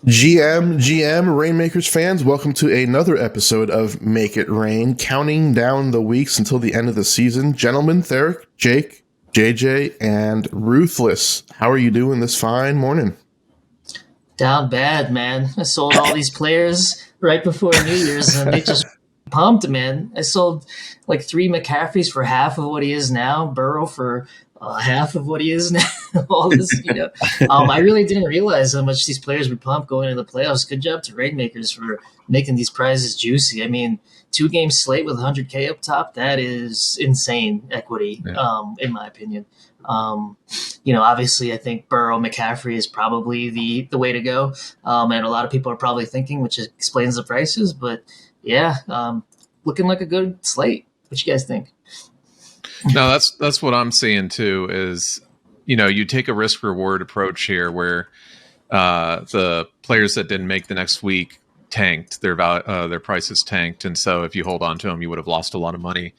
GM, Rainmakers fans, welcome to another episode of Make It Rain, counting down the weeks until the end of the season. Gentlemen, Theric, Jake, JJ, and Ruthless, how are you doing this fine morning? Down bad, man. I sold all these players right before New Year's, and they just pumped, man. I sold like 3 McCaffreys for half of what he is now, Burrow for half of what he is now. All this, I really didn't realize how much these players would pump going into the playoffs. Good job to Rainmakers for making these prizes juicy. I mean, 2-game slate with 100K up top, that is insane equity, in my opinion. Obviously I think Burrow McCaffrey is probably the way to go. And a lot of people are probably thinking, which explains the prices, but looking like a good slate. What you guys think? No, that's what I'm seeing too is, you take a risk reward approach here where the players that didn't make the next week tanked, their prices tanked. And so if you hold on to them, you would have lost a lot of money.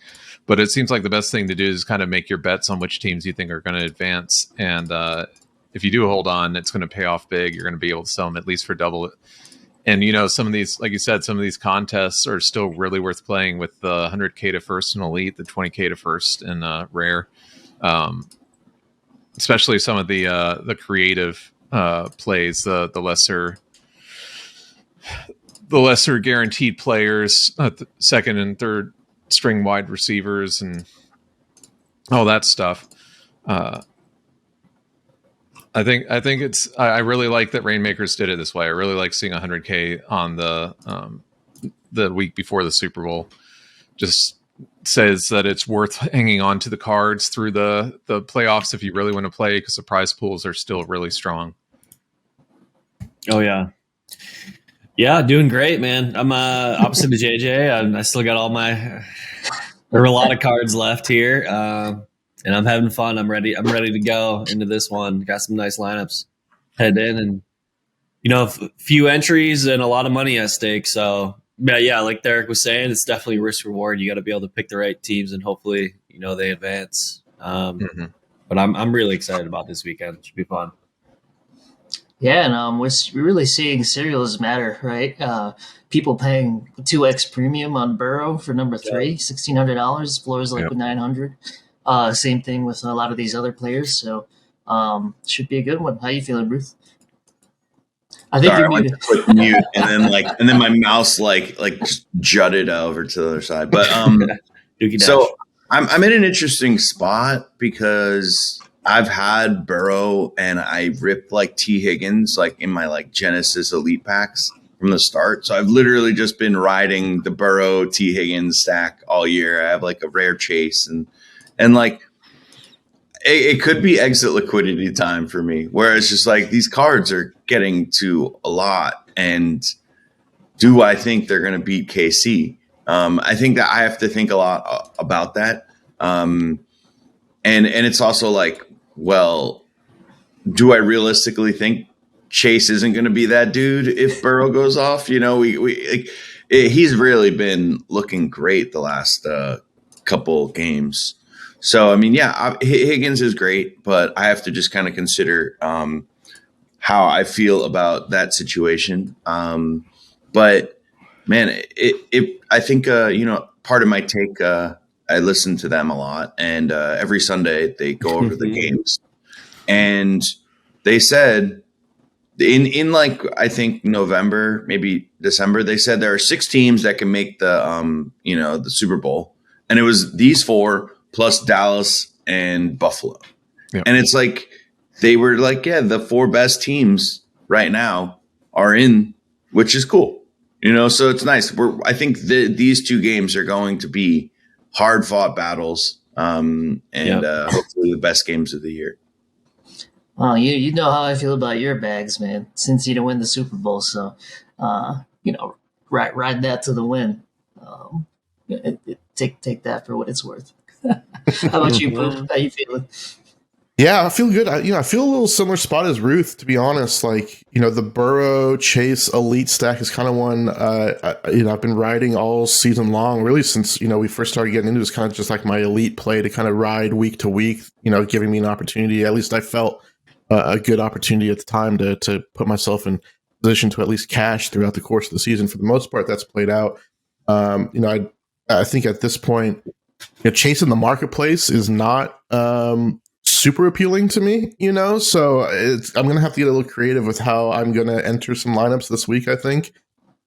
But it seems like the best thing to do is kind of make your bets on which teams you think are going to advance. And if you do hold on, it's going to pay off big. You're going to be able to sell them at least for double it. And, some of these, like you said, some of these contests are still really worth playing with the 100K to first in Elite, the 20K to first in Rare. Especially some of the creative plays, the lesser guaranteed players, second and third string wide receivers and all that stuff. I think I really like that Rainmakers did it this way. I really like seeing 100K on the week before the Super Bowl. Just says that it's worth hanging on to the cards through the playoffs if you really want to play, because the prize pools are still really strong. Oh yeah. Yeah, doing great, man. I'm opposite of JJ. I still got there are a lot of cards left here, and I'm having fun. I'm ready to go into this one. Got some nice lineups. Head in, and a few entries and a lot of money at stake. So yeah, like Derek was saying, it's definitely risk reward. You got to be able to pick the right teams, and hopefully they advance. But I'm really excited about this weekend. It should be fun. Yeah, and we're really seeing serials matter, right? People paying 2x premium on Burrow for number 3, $1,600. Floors like with $900. Same thing with a lot of these other players. So should be a good one. How you feeling, Ruth? I think you're muted. Quick mute, and then my mouse just jutted over to the other side. But so I'm in an interesting spot because I've had Burrow and I ripped T Higgins in my Genesis Elite packs from the start. So I've literally just been riding the Burrow T Higgins stack all year. I have a rare chase and it could be exit liquidity time for me, where it's just these cards are getting to a lot. And do I think they're going to beat KC? I think that I have to think a lot about that. And it's also well, do I realistically think Chase isn't going to be that dude if Burrow goes off? He's really been looking great the last couple games. So, I mean, yeah, Higgins is great, but I have to just kind of consider how I feel about that situation. But man, I think, part of my take, I listen to them a lot, and every Sunday they go over the games, and they said in I think November, maybe December, they said there are 6 teams that can make the Super Bowl, and it was these 4 plus Dallas and Buffalo, and it's they were the 4 best teams right now are in, which is cool, so it's nice. I think these 2 games are going to be hard-fought battles, and hopefully the best games of the year. Well, you know how I feel about your bags, man. Since you didn't win the Super Bowl, so ride that to the win. Take that for what it's worth. How about you, Pooh? How you feeling? Yeah, I feel good. I feel a little similar spot as Ruth, to be honest. The Burrow Chase Elite stack is kind of one I've been riding all season long, really since we first started getting into. It's kind of just my elite play to kind of ride week to week. Giving me an opportunity. At least I felt a good opportunity at the time to put myself in position to at least cash throughout the course of the season. For the most part, that's played out. I think at this point, chasing the marketplace is not super appealing to me, so I'm going to have to get a little creative with how I'm going to enter some lineups this week, I think.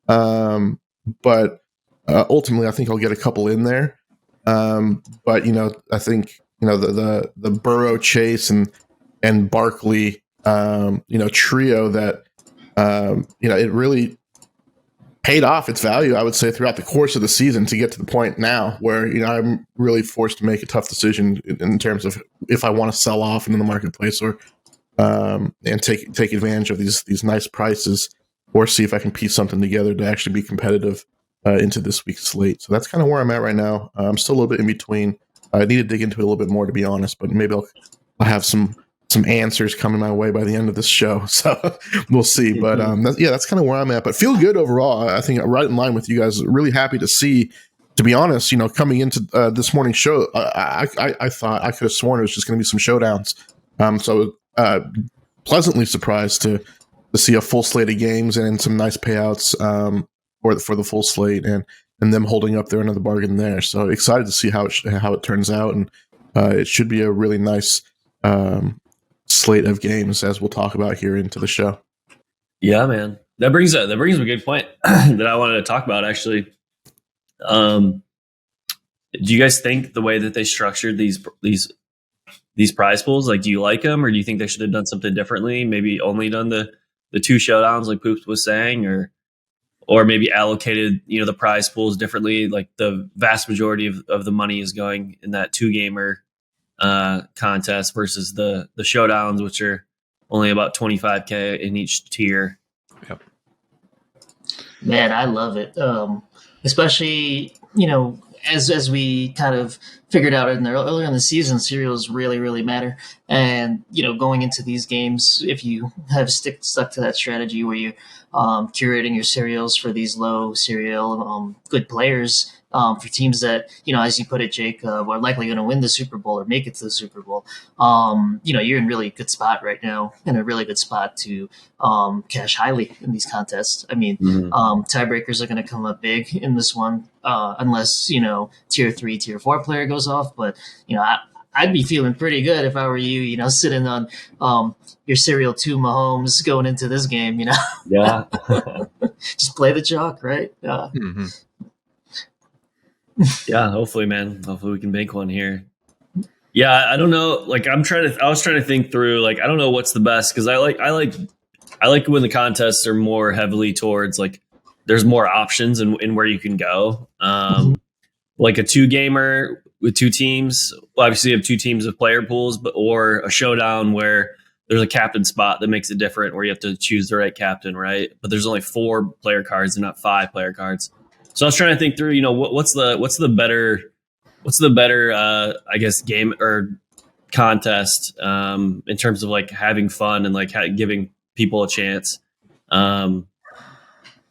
But ultimately, I think I'll get a couple in there. But, I think, the Burrow, Chase, and Barkley, trio that, it really paid off its value, I would say, throughout the course of the season to get to the point now where, I'm really forced to make a tough decision in terms of if I want to sell off into the marketplace or and take advantage of these nice prices, or see if I can piece something together to actually be competitive into this week's slate. So that's kind of where I'm at right now. I'm still a little bit in between. I need to dig into it a little bit more, to be honest, but maybe I'll have some answers coming my way by the end of this show. So we'll see. But that's kind of where I'm at. But feel good overall. I think right in line with you guys. Really happy to see, to be honest, coming into this morning's show, I thought I could have sworn it was just going to be some showdowns. So pleasantly surprised to see a full slate of games and some nice payouts for the full slate and them holding up their end of the bargain there. So excited to see how it turns out. And it should be a really nice slate of games, as we'll talk about here into the show. Yeah, man, that brings up a good point that I wanted to talk about, actually. Do you guys think the way that they structured these prize pools, like, do you like them, or do you think they should have done something differently? Maybe only done the two showdowns, like Poops was saying, or maybe allocated the prize pools differently, like the vast majority of the money is going in that 2-gamer contest versus the showdowns, which are only about $25K in each tier. Yep. Man, I love it. Especially, as we kind of figured out earlier in the season, cereals really, really matter. And, going into these games, if you have stuck to that strategy where you're curating your cereals for these low cereal good players, for teams that, as you put it, Jake, are likely going to win the Super Bowl or make it to the Super Bowl, you're in really good spot right now, in a really good spot to cash highly in these contests. I mean, tiebreakers are going to come up big in this one, unless, tier 3, tier 4 player goes off. But, I'd be feeling pretty good if I were you, sitting on your Serial 2 Mahomes going into this game, Yeah. Just play the chalk, right? Yeah, hopefully, man. Hopefully we can make one here. Yeah, I don't know. Like, I was trying to think through, like, I don't know what's the best, because I like when the contests are more heavily towards, like, there's more options in where you can go. Like a 2-gamer with 2 teams. Well, obviously you have 2 teams of player pools, or a showdown where there's a captain spot that makes it different, where you have to choose the right captain, right? But there's only 4 player cards and not 5 player cards. So I was trying to think through, what's the better I guess game or contest in terms of, like, having fun and, like, giving people a chance.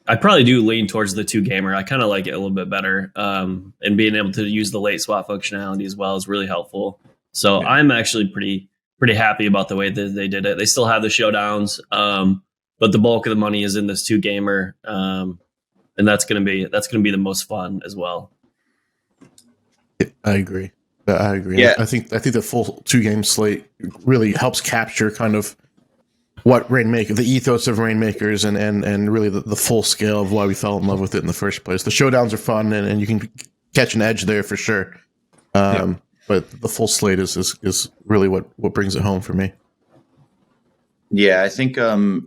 I probably do lean towards the 2-gamer. I kind of like it a little bit better. And being able to use the late swap functionality as well is really helpful. So I'm actually pretty happy about the way that they did it. They still have the showdowns, but the bulk of the money is in this 2-gamer. And that's gonna be the most fun as well. I agree. Yeah. I think the full 2-game slate really helps capture kind of what Rainmaker, the ethos of Rainmakers, and really the full scale of why we fell in love with it in the first place. The showdowns are fun, and you can catch an edge there for sure. But the full slate is really what brings it home for me. Yeah, I think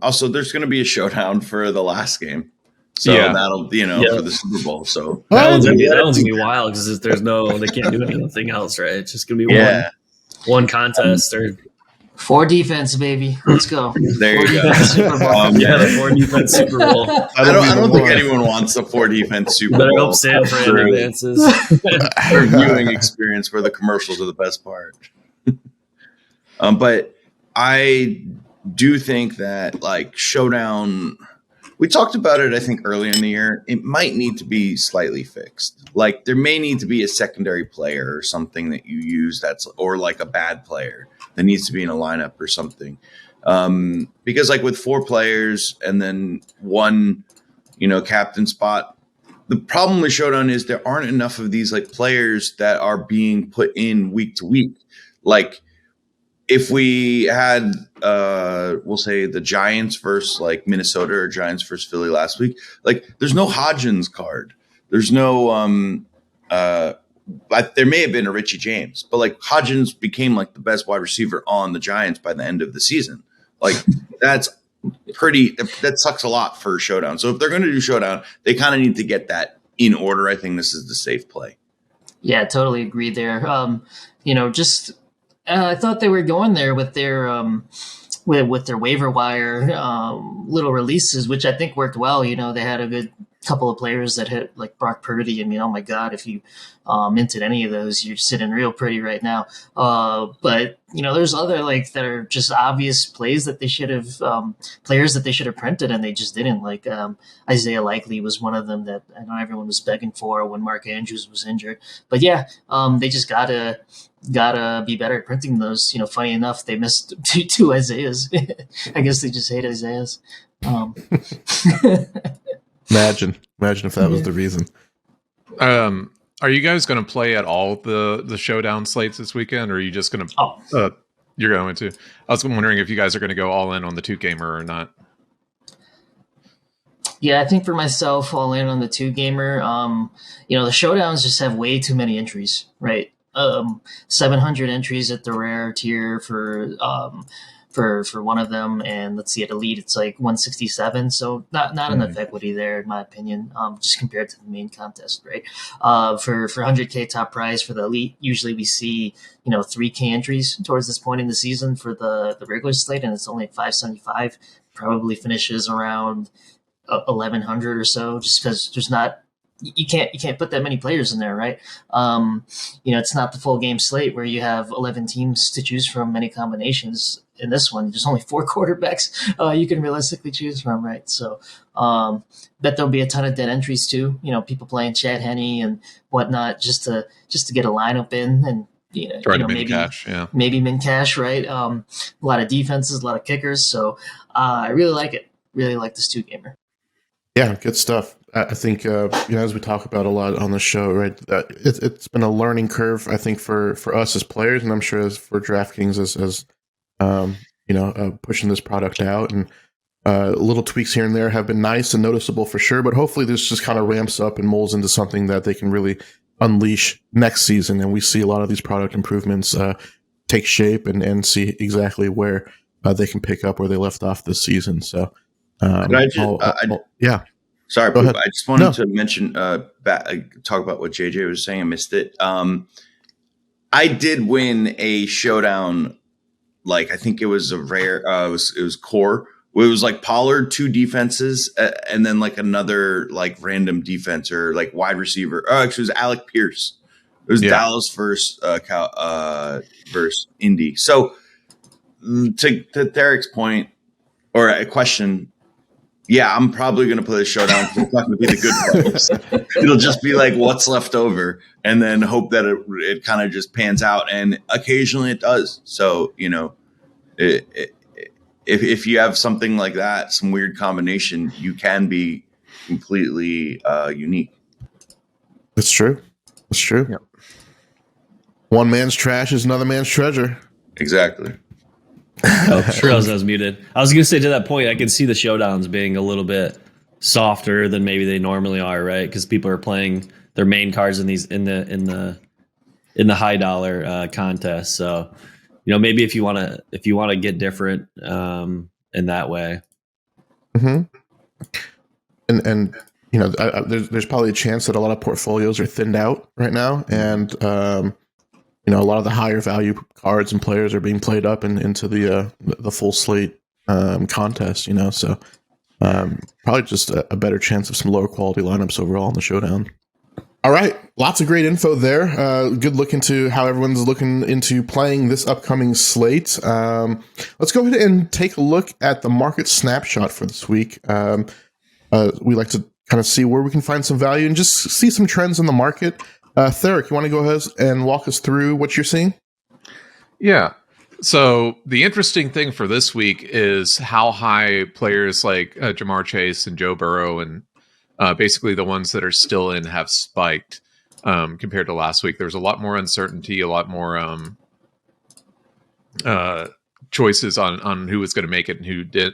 also there's going to be a showdown for the last game. So that'll, for the Super Bowl. So that one's gonna be wild, because they can't do anything else, right? It's just gonna be one contest or 4 defense, baby. Let's go. There you go. Super Bowl. The 4 defense Super Bowl. I don't think anyone wants a 4 defense Super Bowl. Better hope San Fran advances. Their viewing experience where the commercials are the best part. But I do think that, like, showdown, we talked about it, I think, earlier in the year. It might need to be slightly fixed. Like, there may need to be a secondary player or something that you use or like a bad player. that needs to be in a lineup or something. Because like with 4 players and then 1, captain spot, the problem with Showdown is there aren't enough of these like players that are being put in week to week. Like if we had, we'll say the Giants versus like Minnesota or Giants versus Philly last week, like there's no Hodgins card. There's no, but there may have been a Richie James, but like Hodgins became like the best wide receiver on the Giants by the end of the season. Like that sucks a lot for Showdown. So if they're going to do Showdown, they kind of need to get that in order. I think this is the safe play. Yeah, totally agree there. I thought they were going there with their with their waiver wire little releases, which I think worked well. They had a good couple of players that hit like Brock Purdy. I mean, oh my God, if you minted any of those, you're sitting real pretty right now. But there's other like that are just obvious plays that they should have players that they should have printed and they just didn't. Like Isaiah Likely was one of them that I know everyone was begging for when Mark Andrews was injured. But yeah, they just gotta be better at printing those. Funny enough, they missed two Isaiahs. I guess they just hate Isaiahs. Imagine if that was the reason. Are you guys going to play at all the Showdown slates this weekend, or are you just going to? You're going to. I was wondering if you guys are going to go all in on the 2-gamer or not. Yeah, I think for myself, all in on the 2-gamer. The Showdowns just have way too many entries, right? 700 entries at the rare tier for one of them, and let's see, at elite it's like 167, so not enough equity there in my opinion, just compared to the main contest, right? For 100k top prize for the elite, usually we see 3k entries towards this point in the season for the regular slate, and it's only 575. Probably finishes around 1100 or so, just because there's not you can't put that many players in there, right? It's not the full game slate where you have 11 teams to choose from, many combinations. In this one, there's only 4 quarterbacks you can realistically choose from, right? So bet there'll be a ton of dead entries too. People playing Chad Henne and whatnot just to get a lineup in, and maybe min cash, right? A lot of defenses, a lot of kickers. So I really like it. Really like this 2-gamer. Yeah, good stuff. I think, as we talk about a lot on the show, right, it's been a learning curve, I think, for us as players, and I'm sure as for DraftKings as pushing this product out. And little tweaks here and there have been nice and noticeable for sure, but hopefully this just kind of ramps up and molds into something that they can really unleash next season, and we see a lot of these product improvements take shape and see exactly where they can pick up where they left off this season. So, yeah. Sorry, Poop, I just wanted to mention, talk about what JJ was saying. I missed it. I did win a Showdown, like I think it was a rare. It was core. It was like Pollard, 2 defenses, and then like another like random defense or like wide receiver. Oh, actually, it was Alec Pierce. It was Dallas versus Indy. So to Derek's point or a question. Yeah, I'm probably going to play the Showdown because it's not going to be the good players. It'll just be like what's left over, and then hope that it kind of just pans out. And occasionally it does. So, if you have something like that, some weird combination, you can be completely unique. That's true. Yep. One man's trash is another man's treasure. Exactly. I was muted. I was going to say, to that point, I can see the Showdowns being a little bit softer than maybe they normally are, right? Because people are playing their main cards in the high dollar contests. So, maybe if you want to get different in that way. Mm-hmm. And there's probably a chance that a lot of portfolios are thinned out right now, and a lot of the higher value cards and players are being played up into the full slate contest. So probably just a better chance of some lower quality lineups overall in the Showdown. All right, lots of great info there. Good look into how everyone's looking into playing this upcoming slate. Let's go ahead and take a look at the market snapshot for this week. We like to kind of see where we can find some value and just see some trends in the market. Theric, you want to go ahead and walk us through what you're seeing? Yeah. So the interesting thing for this week is how high players like Jamar Chase and Joe Burrow and basically the ones that are still in have spiked compared to last week. There's a lot more uncertainty, a lot more choices on who was going to make it and who did,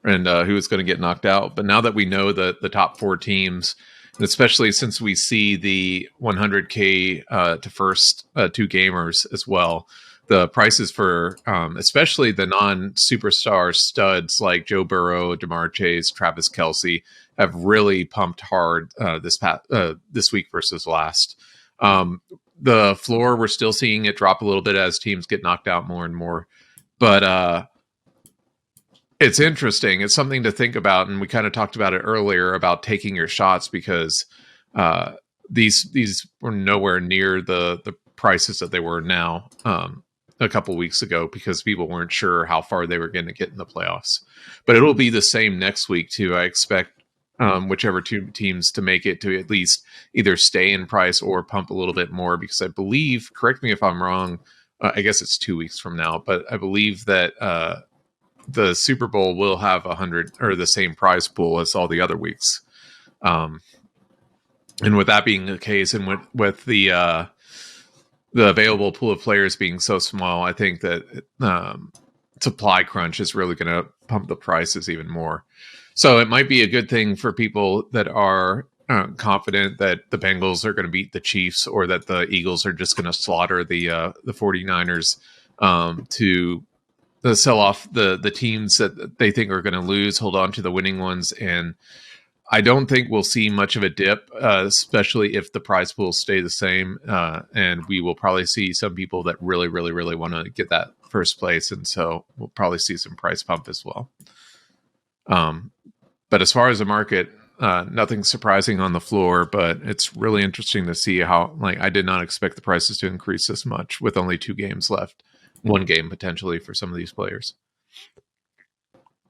and who was going to get knocked out. But now that we know the top 4 teams, and especially since we see the 100K to first 2 gamers as well, the prices for especially the non-superstar studs like Joe Burrow, Jamar Chase, Travis Kelce have really pumped hard this week versus last. The floor, we're still seeing it drop a little bit as teams get knocked out more and more. But it's interesting. It's something to think about, and we kind of talked about it earlier about taking your shots because these were nowhere near the prices that they were now a couple weeks ago because people weren't sure how far they were going to get in the playoffs. But it'll be the same next week too. I expect whichever 2 teams to make it to at least either stay in price or pump a little bit more, because I believe, correct me if I'm wrong, I guess it's 2 weeks from now, but I believe that the Super Bowl will have 100 or the same prize pool as all the other weeks. And with that being the case, and with the available pool of players being so small, I think that supply crunch is really going to pump the prices even more. So it might be a good thing for people that are confident that the Bengals are going to beat the Chiefs or that the Eagles are just going to slaughter the 49ers to sell off the teams that they think are going to lose, hold on to the winning ones. And I don't think we'll see much of a dip, especially if the prize pools stay the same. And we will probably see some people that really, really, really want to get that first place. And so we'll probably see some price pump as well. But as far as the market, nothing surprising on the floor, but it's really interesting to see how, I did not expect the prices to increase this much with only 2 games left, 1 game potentially for some of these players.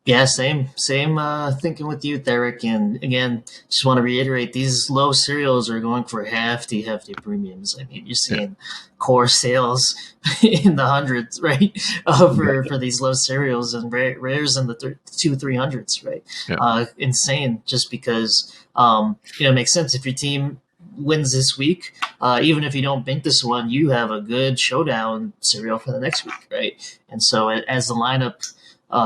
Yeah, same thinking with you, Derek. And again, just want to reiterate, these low cereals are going for hefty premiums. I mean, you're seeing core sales in the hundreds, right? For these low cereals, and rares in the 200-300s, right? Yeah. Insane, just because, it makes sense. If your team wins this week, even if you don't bank this one, you have a good showdown cereal for the next week, right? And so as the lineup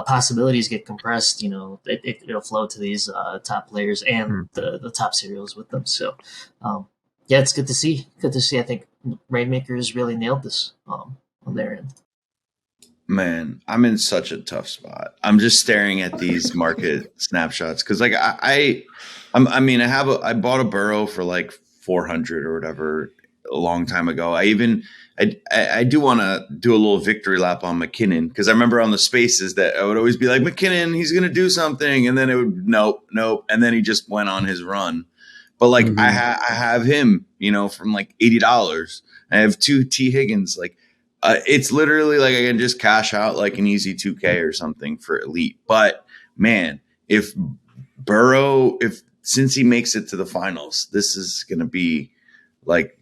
possibilities get compressed, it'll flow to these top players and the top cereals with them. So, yeah, it's good to see. I think Rainmakers really nailed this on their end. Man, I'm in such a tough spot. I'm just staring at these market snapshots because, I bought a Burrow for like 400 or whatever a long time ago. I do want to do a little victory lap on McKinnon because I remember on the spaces that I would always be like, McKinnon, he's going to do something. And then it would, nope. And then he just went on his run. But I have him, from like $80. I have 2 T Higgins. It's literally like I can just cash out like an easy 2K or something for elite. But man, if since he makes it to the finals, this is going to be like,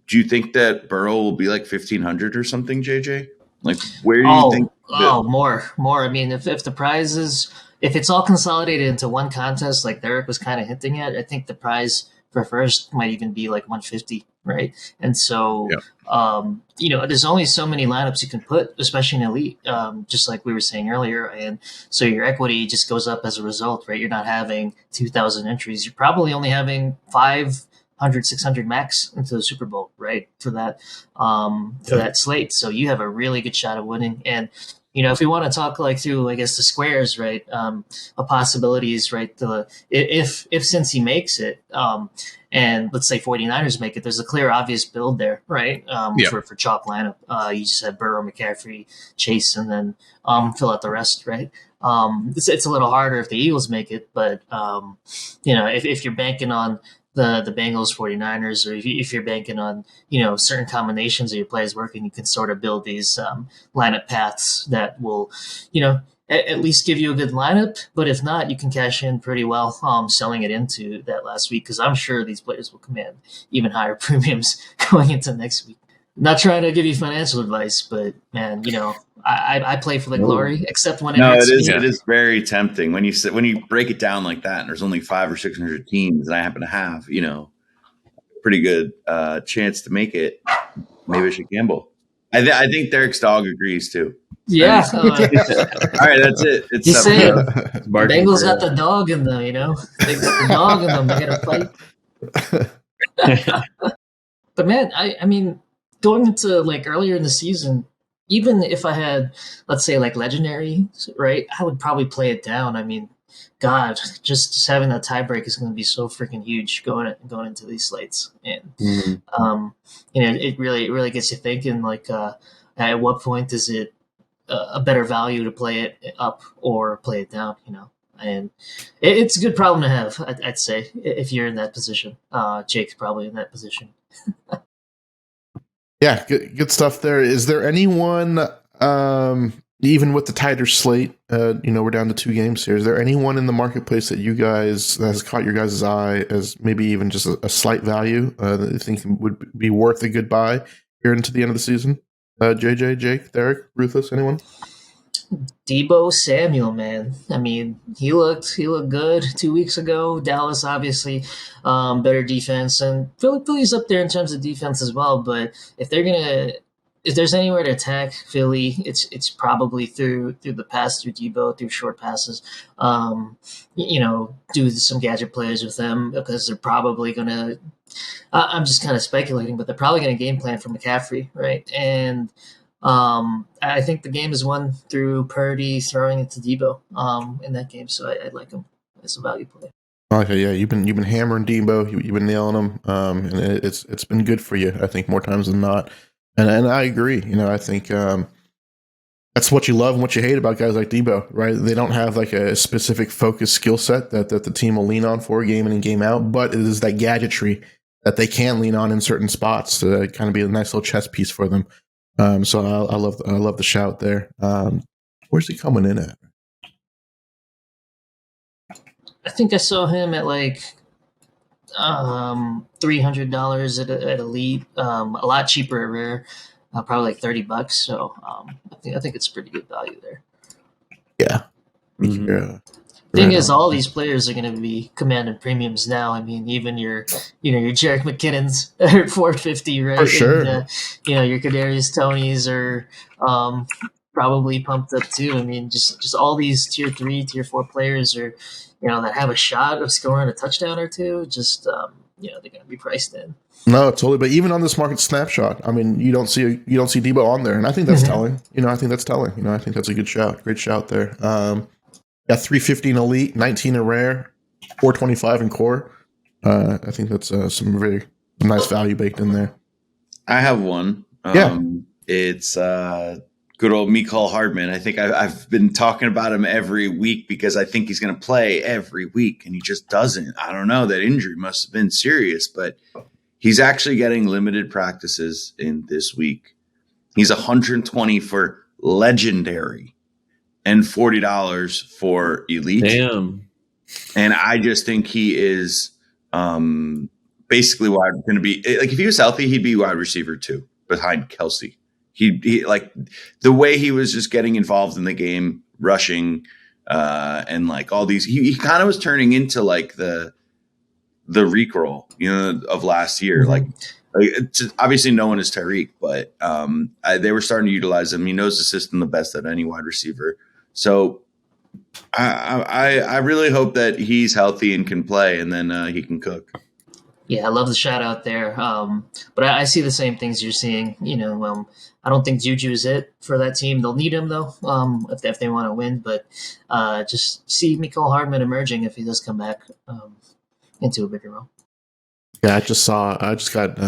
do you think that Burrow will be like 1,500 or something, JJ? Like, where do you think? More. I mean, if the prize is, if it's all consolidated into one contest, like Derek was kind of hinting at, I think the prize for first might even be like 150, right? And so, there's only so many lineups you can put, especially in elite, just like we were saying earlier. And so your equity just goes up as a result, right? You're not having 2,000 entries. You're probably only having 500, 600 max into the Super Bowl, right? For that slate. So you have a really good shot of winning. And, if we want to talk through, I guess, the squares, right? Of possibilities, right? If Cincy makes it, and let's say 49ers make it, there's a clear, obvious build there, right? For chalk lineup. You just have Burrow, McCaffrey, Chase, and then fill out the rest, right? It's a little harder if the Eagles make it, but if you're banking on the Bengals 49ers, or if you're banking on, certain combinations of your plays working, you can sort of build these lineup paths that will, at least give you a good lineup. But if not, you can cash in pretty well selling it into that last week, because I'm sure these players will command even higher premiums going into next week. Not trying to give you financial advice, but man, I play for the glory, except when it No, hurts it is. me. It is very tempting when you break it down like that. And there's only 500 or 600 teams, and I happen to have pretty good chance to make it. Maybe I should gamble. I think Derek's dog agrees too. Yeah. All right, that's it. It's He's saying Barking Bengals for got the dog in them, They got the dog in them. They got to fight. But man, I mean, going into like earlier in the season, even if I had, let's say, like legendary, right, I would probably play it down. I mean, God, just having that tiebreak is going to be so freaking huge going into these slates, and it really gets you thinking. Like, at what point is it a better value to play it up or play it down? And it's a good problem to have, I'd say, if you're in that position. Jake's probably in that position. Yeah, good stuff there. Is there anyone, even with the tighter slate, we're down to 2 games here. Is there anyone in the marketplace that has caught your guys' eye as maybe even just a slight value that you think would be worth a good buy here into the end of the season? JJ, Jake, Derek, Ruthless, anyone? Deebo Samuel, man. I mean, he looked good 2 weeks ago. Dallas, obviously, better defense, and Philly's up there in terms of defense as well. But if there's anywhere to attack Philly, it's probably through the pass, through Deebo, through short passes. Do some gadget plays with them because they're probably gonna. I'm just kind of speculating, but they're probably going to game plan for McCaffrey, right? And I think the game is won through Purdy throwing it to Deebo in that game, so I'd like him as a value play. Okay, yeah, you've been hammering Deebo, you've been nailing him, and it's been good for you, I think, more times than not. And I agree. I think that's what you love and what you hate about guys like Deebo, right? They don't have like a specific focused skill set that the team will lean on for game in and game out, but it is that gadgetry that they can lean on in certain spots to kind of be a nice little chess piece for them. So I love the shout there. Where's he coming in at? I think I saw him at like $300 at Elite, a lot cheaper at Rare, probably like $30. So I think it's pretty good value there. Yeah. Mm-hmm. Thing is, all these players are going to be commanding premiums now. I mean, even your Jerick McKinnons are $450, right? For sure. And, your Kadarius Tonys are probably pumped up too. I mean, just all these tier 3, tier 4 players are, that have a shot of scoring a touchdown or two. Just they're going to be priced in. No, totally. But even on this market snapshot, I mean, you don't see Deebo on there, and I think that's telling. I think that's telling. I think that's a good shout. Great shout there. Got 350 in Elite, 19 in Rare, 425 in Core. I think that's some very nice value baked in there. I have one. It's good old Mecole Hardman. I think I've been talking about him every week because I think he's going to play every week, and he just doesn't. I don't know. That injury must have been serious, but he's actually getting limited practices in this week. He's 120 for legendary and $40 for Elite. Damn. And I just think he is basically going to be like, if he was healthy, he'd be wide receiver 2 behind Kelsey. He like the way he was just getting involved in the game, rushing, and like all these. He kind of was turning into like the Reek-roll, of last year. Like obviously no one is Tyreek, but they were starting to utilize him. He knows the system the best of any wide receiver. So I really hope that he's healthy and can play, and then he can cook. Yeah, I love the shout out there. But I see the same things you're seeing. I don't think Juju is it for that team. They'll need him though, if they want to win. But just see Mecole Hardman emerging if he does come back into a bigger role. Yeah, I just got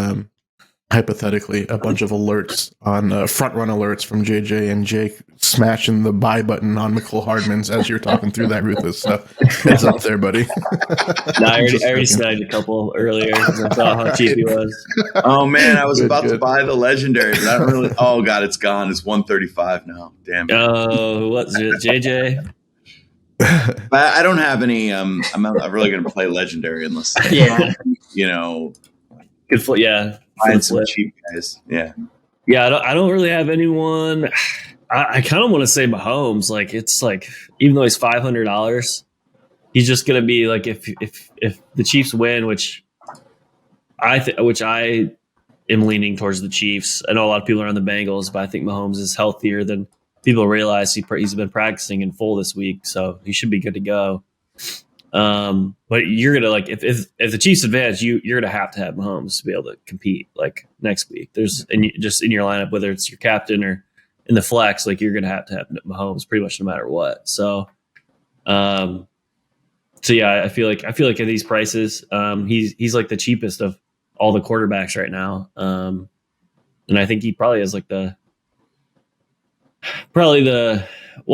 hypothetically a bunch of alerts on front run alerts from JJ and Jake smashing the buy button on Mecole Hardman's as you're talking through that, Ruthless. So it's up there, buddy. No, I already snagged a couple earlier because I saw how cheap he was. Oh man, I was about to buy the legendary, but I don't really. Oh god, it's gone. It's 135 now. Damn it. Oh, what's it, JJ? But I don't have any. I'm not really going to play legendary unless Yeah. you know, Good for yeah. find some cheap guys. Yeah. Yeah, I don't really have anyone. I kind of want to say Mahomes. Like it's like even though he's $500, he's just gonna be like if the Chiefs win, which I am leaning towards the Chiefs. I know a lot of people are on the Bengals, but I think Mahomes is healthier than people realize. He's been practicing in full this week, so he should be good to go. But you're gonna like if the Chiefs advance, you're gonna have to have Mahomes to be able to compete like next week. Just in your lineup, whether it's your captain or in the flex, like you're gonna have to have Mahomes pretty much no matter what. So, yeah, I feel like at these prices, he's like the cheapest of all the quarterbacks right now. And I think he probably has like well,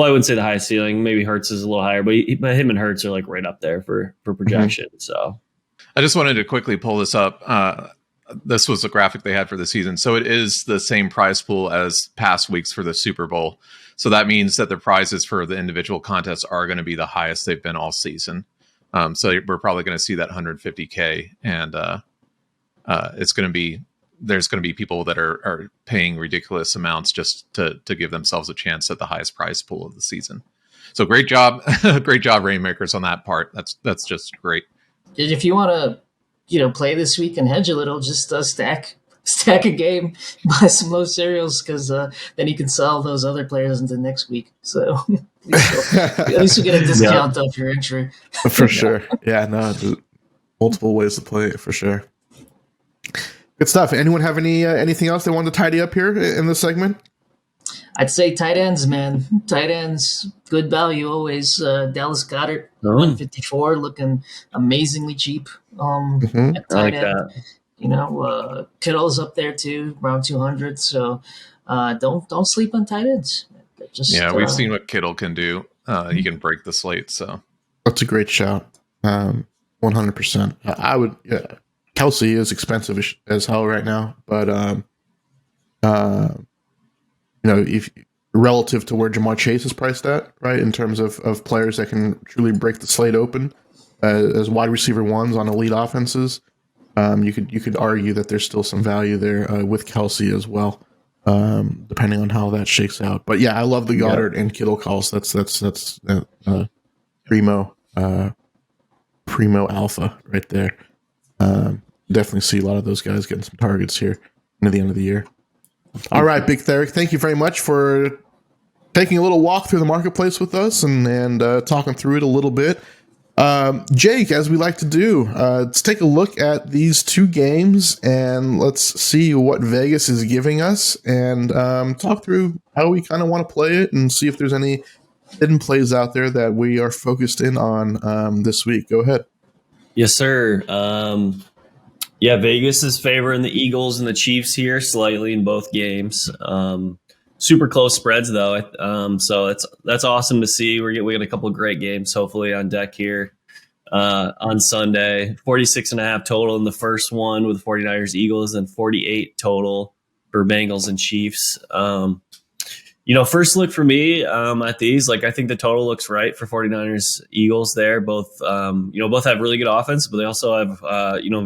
I wouldn't say the highest ceiling. Maybe Hurts is a little higher, but him and Hurts are like right up there for projection. Mm-hmm. So I just wanted to quickly pull this up. This was the graphic they had for the season. So it is the same prize pool as past weeks for the Super Bowl. So that means that the prizes for the individual contests are going to be the highest they've been all season. So we're probably going to see that 150K, and it's going to be, there's going to be people that are paying ridiculous amounts just to give themselves a chance at the highest prize pool of the season. So great job, Rainmakers, on that part. That's just great. If you want to, play this week and hedge a little, just stack a game, buy some low cereals, because then you can sell those other players into next week. So at least you get a discount off your entry. For sure. Yeah, no, multiple ways to play it, for sure. Good stuff. Anyone have anything else they wanted to tidy up here in this segment? I'd say tight ends, man. Tight ends, good value always. Dallas Goedert, 154, looking amazingly cheap. At tight end. That. Kittle's up there too, around 200. So don't sleep on tight ends. We've seen what Kittle can do. He can break the slate. So that's a great shout. 100%. I would. Yeah. Kelsey is expensive as hell right now, but if relative to where Jamar Chase is priced at, right, in terms of players that can truly break the slate open as wide receiver ones on elite offenses, you could argue that there's still some value there with Kelsey as well, depending on how that shakes out. But yeah, I love the Goddard and Kittle calls. That's primo alpha right there. Definitely see a lot of those guys getting some targets here into the end of the year. All right, Big Theric, thank you very much for taking a little walk through the marketplace with us and talking through it a little bit. Jake, as we like to do, let's take a look at these two games and let's see what Vegas is giving us and talk through how we kind of want to play it and see if there's any hidden plays out there that we are focused in on this week. Go ahead. Yes, sir. Vegas is favoring the Eagles and the Chiefs here slightly in both games. Super close spreads though. So that's awesome to see. We got a couple of great games hopefully on deck here on Sunday. 46.5 total in the first one with 49ers Eagles, and 48 total for Bengals and Chiefs. First look for me at these, like I think the total looks right for 49ers Eagles there. Both both have really good offense, but they also have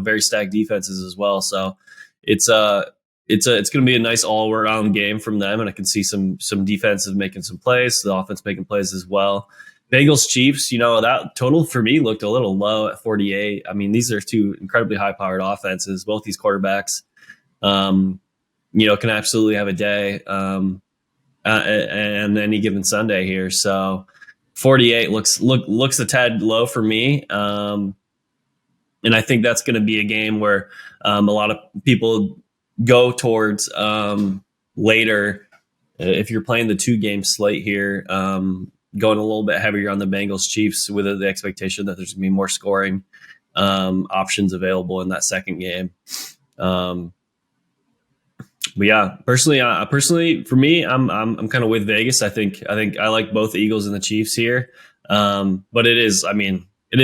very stacked defenses as well. So it's going to be a nice all around game from them, and I can see some defenses making some plays, the offense making plays as well. Bengals Chiefs, that total for me looked a little low at 48. I mean, these are two incredibly high powered offenses. Both these quarterbacks, can absolutely have a day. And any given Sunday here. So 48 looks a tad low for me. And I think that's going to be a game where a lot of people go towards later. If you're playing the 2-game slate here, going a little bit heavier on the Bengals Chiefs with the expectation that there's going to be more scoring options available in that second game. But yeah, personally, for me, I'm kind of with Vegas. I think I like both the Eagles and the Chiefs here. But it is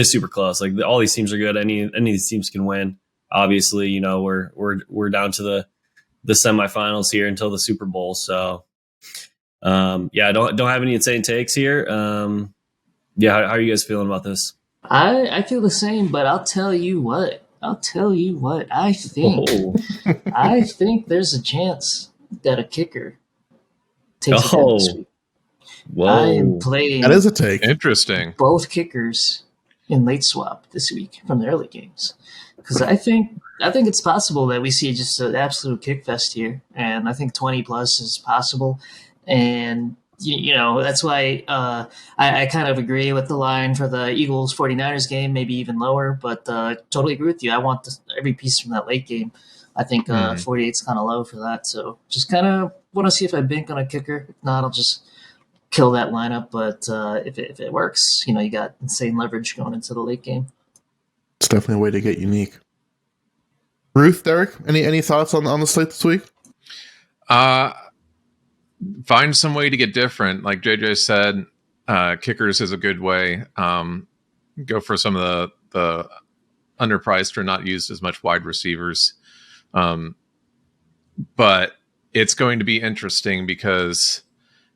super close. Like all these teams are good. Any of these teams can win. Obviously, we're down to the semifinals here until the Super Bowl. So I don't have any insane takes here. How are you guys feeling about this? I feel the same, but I'll tell you what. I think there's a chance that a kicker takes it down this week. I am Whoa. playing That is a take. Interesting. both kickers in late swap this week from the early games, because I think it's possible that we see just an absolute kick fest here, and I think 20 plus is possible, and you know that's why I kind of agree with the line for the Eagles 49ers game, maybe even lower, but totally agree with you. I want every piece from that late game. I think 48 is kind of low for that, so just kind of want to see if I bank on a kicker. If not, I'll just kill that lineup. But if it works, you know, you got insane leverage going into the late game. It's definitely a way to get unique. Ruth, Derek, any thoughts on the slate this week? Find some way to get different. Like JJ said, kickers is a good way. Go for some of the underpriced or not used as much wide receivers. But it's going to be interesting because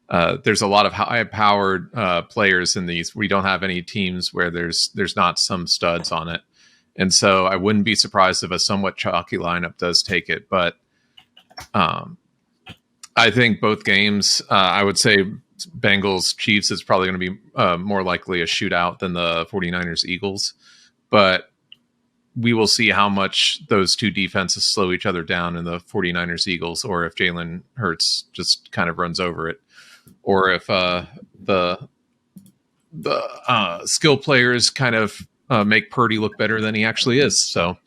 there's a lot of high-powered players in these. We don't have any teams where there's not some studs on it. And so I wouldn't be surprised if a somewhat chalky lineup does take it. But I think both games, I would say Bengals Chiefs is probably going to be more likely a shootout than the 49ers Eagles. But we will see how much those two defenses slow each other down in the 49ers Eagles, or if Jalen Hurts just kind of runs over it, or if the skill players kind of make Purdy look better than he actually is. So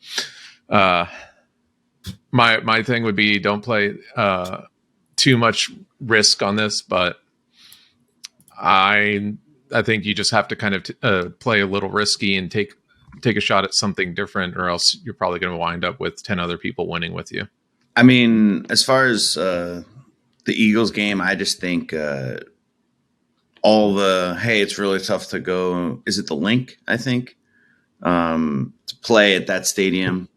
my thing would be don't play too much risk on this, but I think you just have to kind of play a little risky and take a shot at something different, or else you're probably going to wind up with 10 other people winning with you. I mean, as far as the Eagles game, I just think hey, it's really tough to go. Is it the Link? I think to play at that stadium,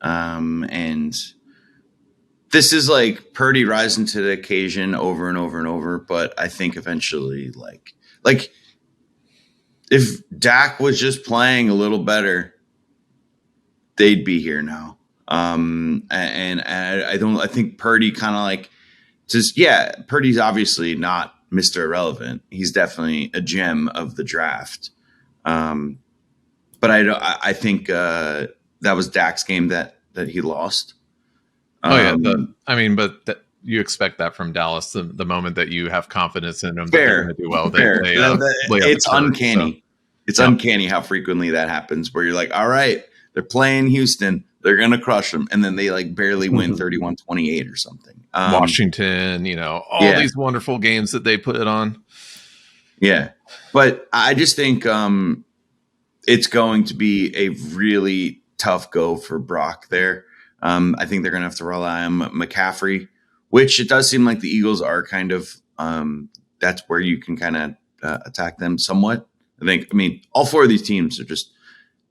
and this is like Purdy rising to the occasion over and over and over. But I think eventually, like if Dak was just playing a little better, they'd be here now. And I think Purdy kind of like just, Purdy's obviously not Mr. Irrelevant. He's definitely a gem of the draft. But I think that was Dak's game that he lost. You expect that from Dallas the moment that you have confidence in them. Fair, that they're going to do well. Fair. It's uncanny. So. It's uncanny how frequently that happens where you're like, all right, they're playing Houston. They're going to crush them. And then they like barely win 31-28 or something. Washington, all these wonderful games that they put it on. Yeah. But I just think it's going to be a really tough go for Brock there. I think they're going to have to rely on McCaffrey, which it does seem like the Eagles are kind of that's where you can kind of attack them somewhat. I mean, all four of these teams are just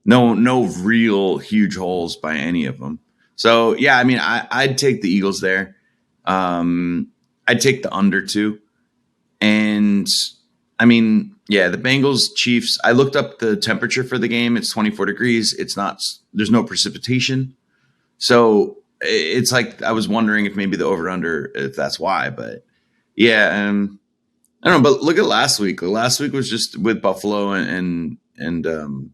no real huge holes by any of them. So, yeah, I mean, I'd take the Eagles there. I'd take the under 2. And, I mean, yeah, the Bengals, Chiefs, I looked up the temperature for the game. It's 24 degrees. There's no precipitation. So it's like I was wondering if maybe the over-under, if that's why. But, yeah, I don't know. But look at last week. Last week was just with Buffalo and the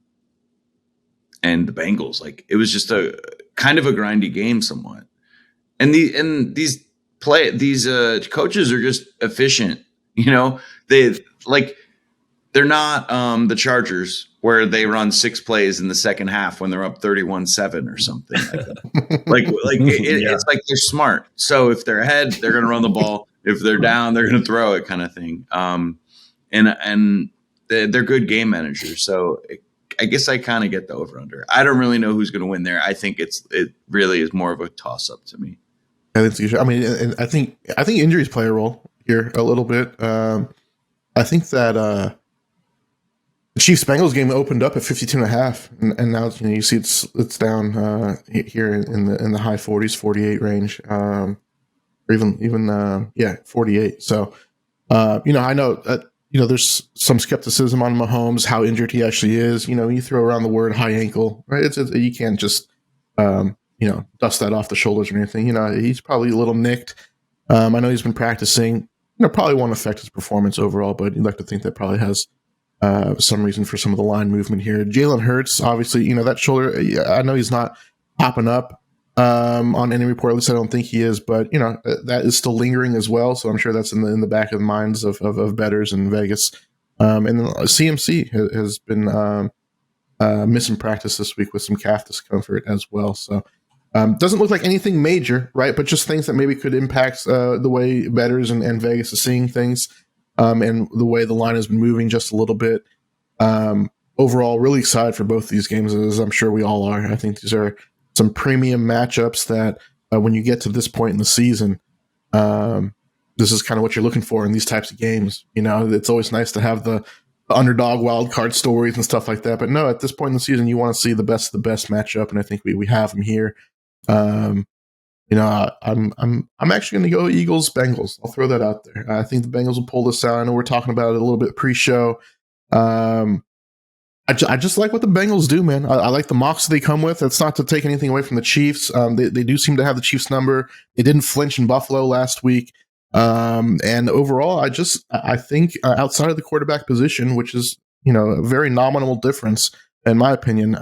Bengals. Like, it was just a kind of a grindy game somewhat. And these coaches are just efficient. They're not the Chargers where they run 6 plays in the second half when they're up 31-7 or something like that. It's like they're smart. So if they're ahead, they're going to run the ball. If they're down, they're going to throw it, kind of thing. And they're good game managers. So I guess I kind of get the over under. I don't really know who's going to win there. I think it really is more of a toss up to me. I think injuries play a role here a little bit. I think that the Chiefs Bengals game opened up at 52.5, and now you see it's down here in the high 40s, 48 range, or even 48. So I know there's some skepticism on Mahomes, how injured he actually is. You throw around the word high ankle, right? You can't just dust that off the shoulders or anything. He's probably a little nicked. I know he's been practicing. Probably won't affect his performance overall, but you'd like to think that probably has some reason for some of the line movement here. Jalen Hurts, obviously, that shoulder. I know he's not popping up on any report. At least I don't think he is, but that is still lingering as well. So I'm sure that's in the back of the minds of bettors in Vegas. And then CMC has been missing practice this week with some calf discomfort as well. So doesn't look like anything major, right? But just things that maybe could impact the way bettors and Vegas is seeing things, and the way the line has been moving just a little bit. Overall, really excited for both these games, as I'm sure we all are. I think these are some premium matchups that when you get to this point in the season, this is kind of what you're looking for in these types of games. It's always nice to have the underdog wild card stories and stuff like that. But no, at this point in the season, you want to see the best of the best matchup, and I think we have them here. I'm actually going to go Eagles Bengals. I'll throw that out there. I think the Bengals will pull this out. I know we're talking about it a little bit pre-show. I just like what the Bengals do, man. I like the mocks they come with. It's not to take anything away from the Chiefs. They do seem to have the Chiefs number. They didn't flinch in Buffalo last week. And overall, I think outside of the quarterback position, which is, a very nominal difference, in my opinion,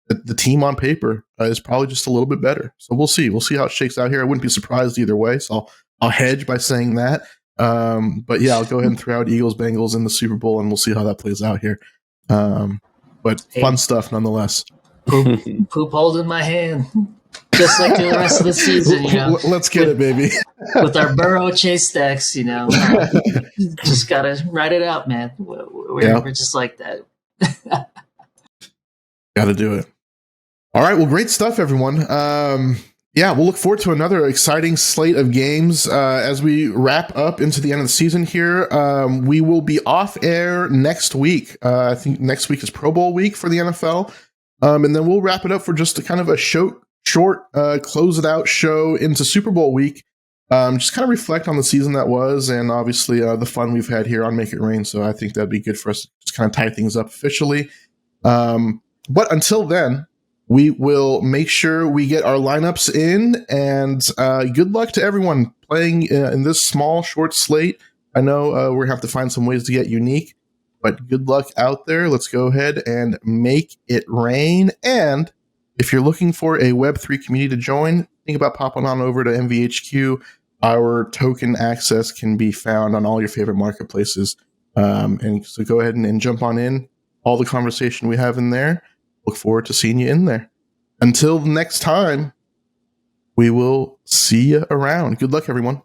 the team on paper is probably just a little bit better. So we'll see. We'll see how it shakes out here. I wouldn't be surprised either way. So I'll hedge by saying that. But yeah, I'll go ahead and throw out Eagles, Bengals in the Super Bowl, and we'll see how that plays out here. But fun stuff nonetheless. Poop holding my hand, just like the rest of the season. Let's get it, baby. With our Burrow Chase stacks, just gotta write it out, man. We're just like that. Got to do it. All right. Well, great stuff, everyone. We'll look forward to another exciting slate of games as we wrap up into the end of the season here. We will be off air next week. I think next week is Pro Bowl week for the NFL. And then we'll wrap it up for just a kind of a short close it out show into Super Bowl week. Just kind of reflect on the season that was, and obviously the fun we've had here on Make It Rain. So I think that'd be good for us to just kind of tie things up officially. But until then, we will make sure we get our lineups in, and good luck to everyone playing in this small, short slate. I know we're going to have to find some ways to get unique, but good luck out there. Let's go ahead and make it rain. And if you're looking for a Web3 community to join, think about popping on over to MVHQ. Our token access can be found on all your favorite marketplaces. And so go ahead and jump on in. All the conversation we have in there. Look forward to seeing you in there. Until next time, we will see you around. Good luck, everyone.